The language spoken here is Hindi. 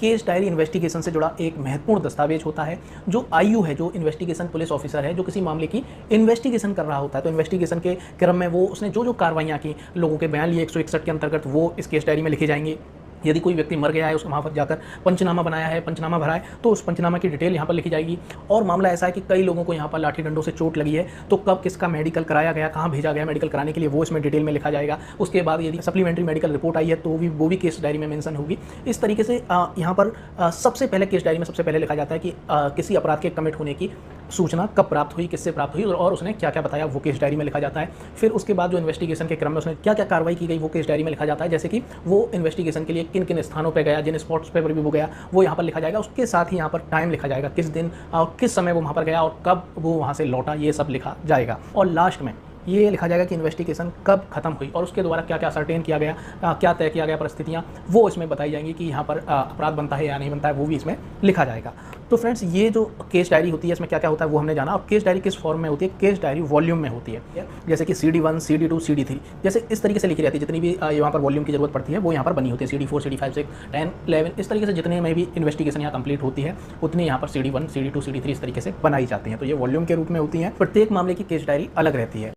केस डायरी इन्वेस्टिगेशन से जुड़ा एक महत्वपूर्ण दस्तावेज होता है। जो आईयू है, जो इन्वेस्टिगेशन पुलिस ऑफिसर है, जो किसी मामले की इन्वेस्टिगेशन कर रहा होता है, तो इन्वेस्टिगेशन के क्रम में वो उसने जो कार्रवाइयाँ की, लोगों के बयान लिए 161 के अंतर्गत, वो इस केस डायरी में लिखे जाएंगे। यदि कोई व्यक्ति मर गया है, उसको वहाँ पर जाकर पंचनामा बनाया है, पंचनामा भरा है, तो उस पंचनामा की डिटेल यहाँ पर लिखी जाएगी। और मामला ऐसा है कि कई लोगों को यहाँ पर लाठी डंडों से चोट लगी है, तो कब किसका मेडिकल कराया गया, कहाँ भेजा गया मेडिकल कराने के लिए, वो इसमें डिटेल में लिखा जाएगा। उसके बाद यदि सप्लीमेंट्री मेडिकल रिपोर्ट आई है तो वो भी केस डायरी में मेंशन होगी। इस तरीके से यहाँ पर सबसे पहले केस डायरी में सबसे पहले लिखा जाता है कि किसी अपराध के कमिट होने की सूचना कब प्राप्त हुई, किससे प्राप्त हुई और उसने क्या क्या बताया, वो केस डायरी में लिखा जाता है। फिर उसके बाद जो इन्वेस्टिगेशन के क्रम में उसने क्या क्या कार्रवाई की गई, वो केस डायरी में लिखा जाता है। जैसे कि वो इन्वेस्टिगेशन के लिए किन किन स्थानों पर गया, जिन स्पॉट्स पर भी वो गया, वो यहाँ पर लिखा जाएगा। उसके साथ ही यहाँ पर टाइम लिखा जाएगा, किस दिन और किस समय वो वहाँ पर गया और कब वो वहाँ से लौटा, ये सब लिखा जाएगा। और लास्ट में ये लिखा जाएगा कि इन्वेस्टिगेशन कब खत्म हुई और उसके द्वारा क्या क्या सर्टेन किया गया, क्या तय किया गया परिस्थितियाँ, वो इसमें बताई जाएंगी कि यहाँ पर अपराध बनता है या नहीं बनता है, वो भी इसमें लिखा जाएगा। तो फ्रेंड्स, ये जो केस डायरी होती है, इसमें क्या क्या होता है वो हमने जाना। और केस डायरी किस फॉर्म में होती है? केस डायरी वॉल्यूम में होती है, जैसे कि CD1, CD2, CD3, जैसे इस तरीके से लिखी रहती है। जितनी भी यहाँ पर वॉल्यूम की जरूरत पड़ती है वो यहाँ पर बनी होती है। CD4, CD5, 6, 10, 11, इस तरीके से जितने में भी इन्वेस्टिगेशन यहाँ कंप्लीट होती है, उतनी यहाँ पर CD1, CD2, CD3 इस तरीके से बनाई जाती हैं। तो ये वॉल्यूम के रूप में होती हैं। प्रत्येक मामले की केस डायरी अलग रहती है।